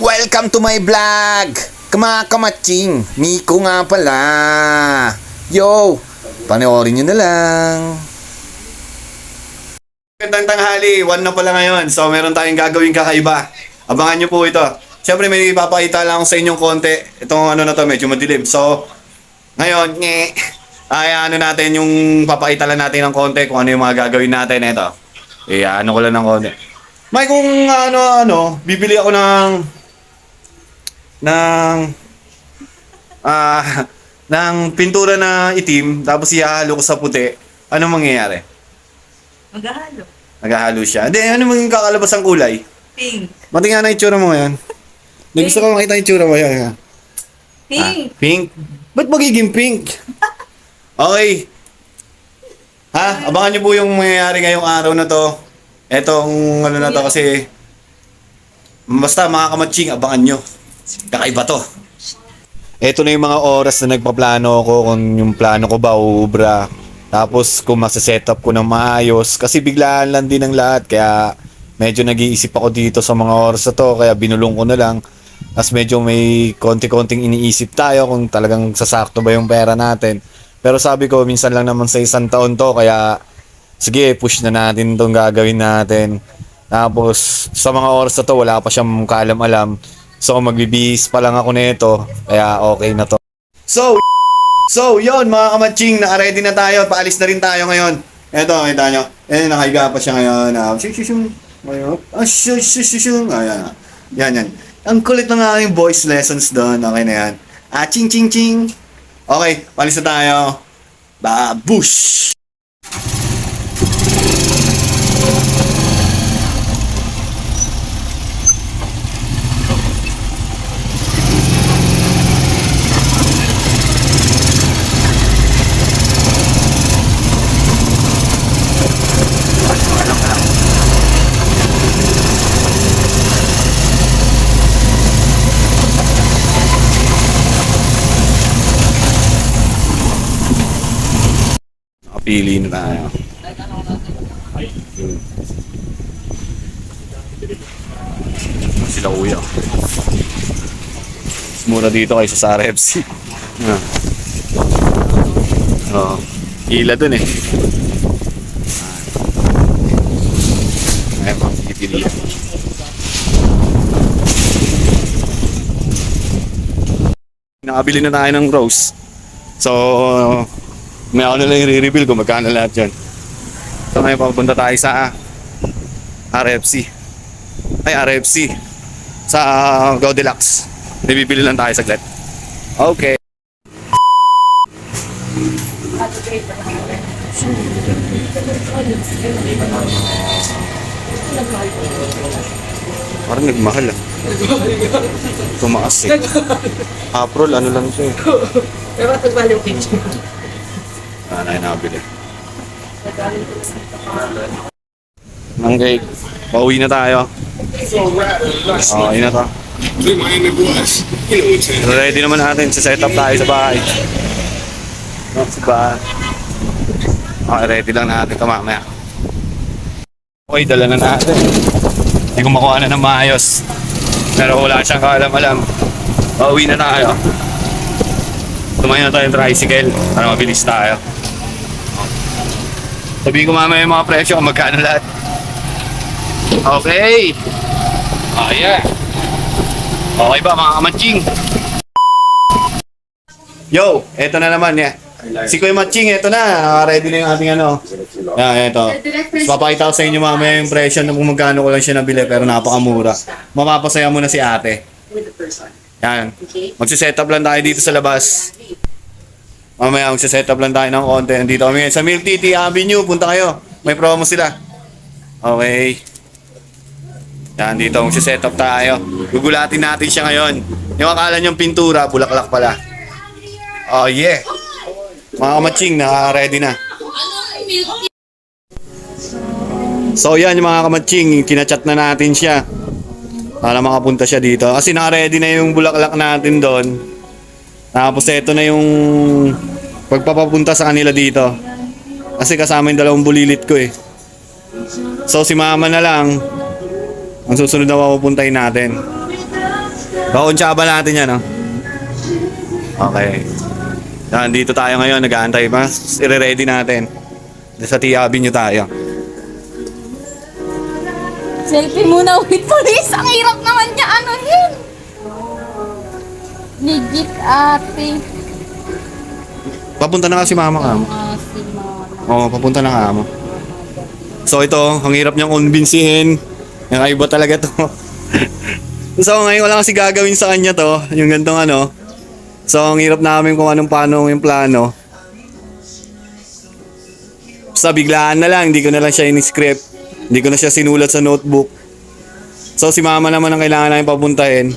Welcome to my vlog! Kamatching, Miko nga pala. Yo, panoorin nyo na lang. Magandang tanghali, 1 na pala ngayon. So meron tayong gagawing kakaiba. Abangan nyo po ito. Siyempre may ipapakita lang ako sa inyong konti. Itong ano na to, medyo madilim. So, ngayon, ano natin yung papakita lang natin ng konti kung ano yung mga gagawin natin. Ito. Ano ko lang ng konti. May kung bibili ako ng pintura na itim, tapos ihahalo ko sa puti. Anong mangyayari? Maghahalo. Naghahalo siya. Hindi, ano maging kakalabas ang kulay? Pink. Mati nga na itsura mo ngayon. Gusto ko makita yung itsura mo yan. Pink. Pink? Ba't magiging pink? Okay. Abangan niyo po yung mangyayari ngayong araw na to. Etong ano na to kasi basta mga kamatching, abangan nyo. Kakaiba to. Ito na yung mga oras na nagpaplano ako kung yung plano ko ba uubra. Tapos kung masa-setup ko ng maayos. Kasi biglaan lang din ang lahat. Kaya medyo nag-iisip ako dito sa mga oras na to. Kaya binulong ko na lang. Tapos medyo may konti-konting iniisip tayo kung talagang sasakto ba yung pera natin. Pero sabi ko, minsan lang naman sa isang taon to. Kaya sige, push na natin itong gagawin natin. Tapos sa mga oras na to, wala pa siyang kaalam-alam. So magbibihis pa lang ako nito, kaya okay na to. So yon mga kamatching, naka-ready na tayo, paalis na rin tayo ngayon. Eto, kita nyo. Nakahiga pa siya ngayon. Yan. Ang kulit ng aking voice lessons doon. Okay na yan. Ching ching ching. Okay, paalis na tayo. Babush! Pili na tayo. Sila kuya. Mura dito kaysa sa RFC. Hila dun eh. Ayun, pipili yan. Nakabili na tayo ng rose. So, may ako na lang i-reveal kung magkano lahat dyan. So ngayon papunta tayo sa RFC. RFC. Sa Go Deluxe. Bibili lang tayo saglit. Okay. Parang nagmahal Tumaas eh. April, ano lang siya eh. Pero tagbali yung picture. Ano yung nabili? Okay, pauwi na tayo. Okay na to. Ready naman natin, set up tayo sa bahay. Okay, ready lang natin ito mamaya. Okay, dala na natin. Hindi ko makuha na ng maayos. Pero wala siyang kaalam-alam. Pauwi na tayo. Tumayo na tayo ng tricycle para mabilis tayo. Sabihin ko mamaya yung mga presyo kung magkano lahat. Okay. Yeah. Okay ba mga kamatching? Yo, eto na naman ya. Si Kuya Matching, eto na. Ready na yung ating ano. Eto. Papakita ko sa inyo mamaya yung presyo na kung magkano ko lang siya nabili pero napakamura. Mapapasaya mo na si ate. Yan. Magsiset up lang tayo dito sa labas. Mamaya magsiset up lang tayo ng konti. Nandito kami sa Milk Tea Avenue. Punta kayo. May promo sila. Okay. Yan, dito magsiset up tayo. Gugulatin natin siya ngayon. Yung akala niyong pintura, bulaklak pala. Oh yeah. Mga kamatching, naka-ready na. So yan yung mga kamatching. Kinachat na natin siya para makapunta siya dito. Kasi naka-ready na yung bulaklak natin doon. Tapos ito na yung pagpapapunta sa kanila dito. Kasi kasama yung dalawang bulilit ko eh. So si mama na lang ang susunod na pupuntahin natin. Kakuntsaba natin yan, no? Okay. Dito tayo ngayon, nag-aantay pa. I-ready natin. Sa T Avenue tayo. Selfie muna with police. Ang hirap naman niya. Ano yun? Legit ate. Papunta na kasi mama ka mo. Si mama. Oo, papunta na ka mo. So ito, ang hirap niyang kumbinsihin. Yung iba talaga to. So ngayon wala kasi gagawin sa kanya to. Yung gantong ano. So ang hirap namin kung anong paano yung plano. Basta biglaan na lang, hindi ko na lang siya in-script. Hindi ko na siya sinulat sa notebook. So si mama naman ang kailangan namin papuntahin.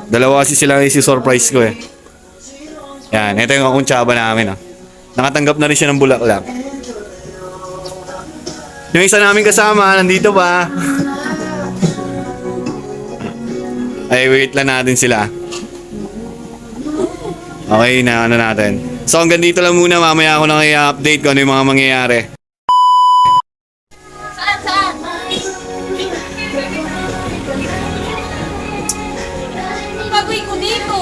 Dalawa kasi sila isi-surprise ko eh. Yan, ito yung kakuntsaba namin. Oh. Nakatanggap na rin siya ng bulaklak. Yung isa namin kasama, nandito pa. Ay, wait lang natin sila. Okay, na ano natin. So hanggang dito lang muna, mamaya ako lang i-update kung ano yung mga mangyayari. Saan? Ang gagawin ko dito?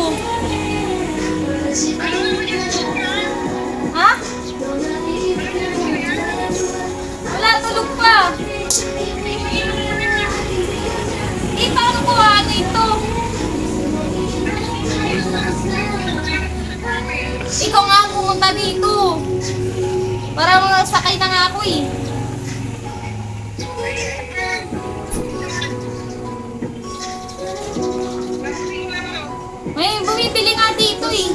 Ha? Wala, tulog pa. Paano ko ano ito? Ikaw nga ang pumunta dito. Para mga sakay na nga ako eh. May bumibili nga dito eh.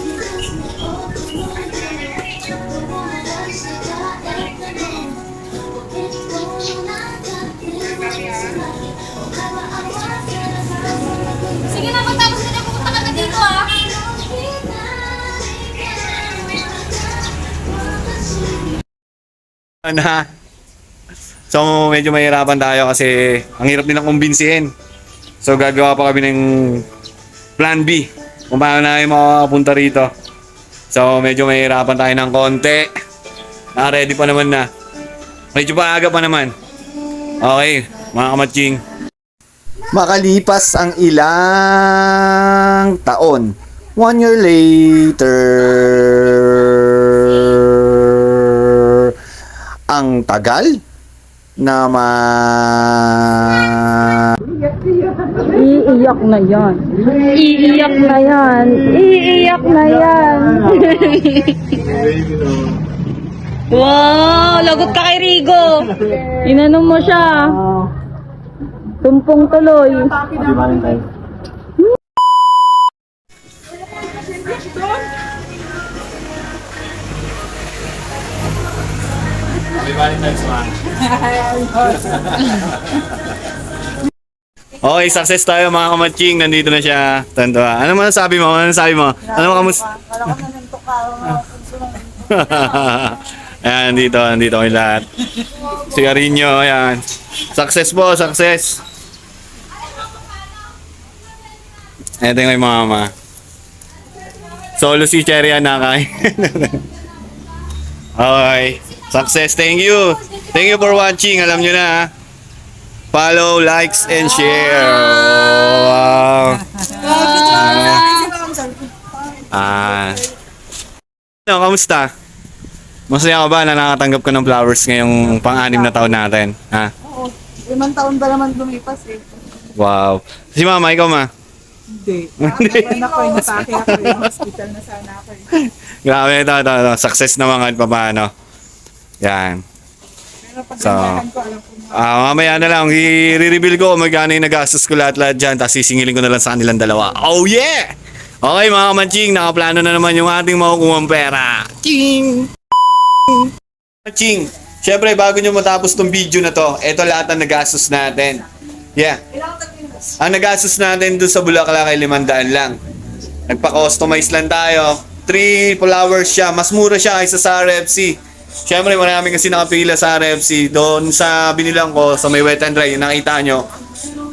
Sige na, pagtapos ka na pumunta ka na dito ah. Na. So medyo mahirapan tayo kasi ang hirap din ng kumbinsihin. So gagawa pa kami ng plan B kung paano na makapunta rito. So medyo mahirapan tayo ng konti. Naka-ready pa naman na. Medyo paaga pa naman. Okay, mga kamatsing. Makalipas ang ilang taon, 1 year later, ang tagal naman. Iiyak na yan. Iiyak na yan. Iiyak na yan. Wow, lagot ka kay Rigo. Inano mo siya. Tumpong tuloy. Okay, success tayo mga kamatsing. Nandito na siya. Tanto. Ano man sabi mo? Ano sabi mo? Ano mo kamus? Ayan, nandito kami lahat. Si Arinyo, ayan. Success po, success. Ito yung may mama. Solo si Cherry nakain. Okay. Success, thank you. Thank you for watching. Alam nyo na ha. Follow, likes, and share. Wow. Ano, kamusta? Masaya ka ba na nakatanggap ka ng flowers ngayong pang-anim na taon natin? Ha? Oo. 5 taon ba naman lumipas eh. Wow. Si mama, ikaw ma? Hindi. Nakakain ako, inatake ako eh. Hospital na sana ako eh. Grabe, ito. Success naman kahit paano. Yan. Pero pagkandahan ko, alam ko mga Mamaya na lang, i-reveal ko kung magkano yung nagastos ko lahat dyan, tapos sisingilin ko na lang sa kanilang dalawa. Oh yeah! Okay mga kamanching, nakaplano na naman yung ating makukuha pera. Ching! Ching! Siyempre, bago nyo matapos tong video na to, eto lahat ang nagastos natin. Yeah. Ang nagastos natin doon sa Bulaklak ay 500 lang. Nagpa-customize lang tayo. 3 flowers siya. Mas mura siya kaysa sa RFC. Siyempre, marami kasi nakapila sa RFC. Doon sa binilang ko, sa may wet and dry, yung nakita nyo.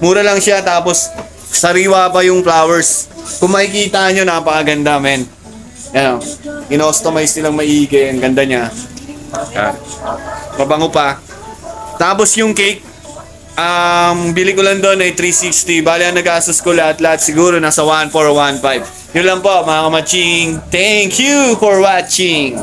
Mura lang siya, tapos sariwa pa yung flowers. Kung makikita nyo, napakaganda, men. Yan o. In-customize nilang maigi. Ang ganda niya. Yan. Mabango pa. Tapos yung cake, Bili ko lang doon ay 360. Bali, ang nagastos ko lahat-lahat siguro nasa 1415. Yun lang po, mga kamaching. Thank you for watching.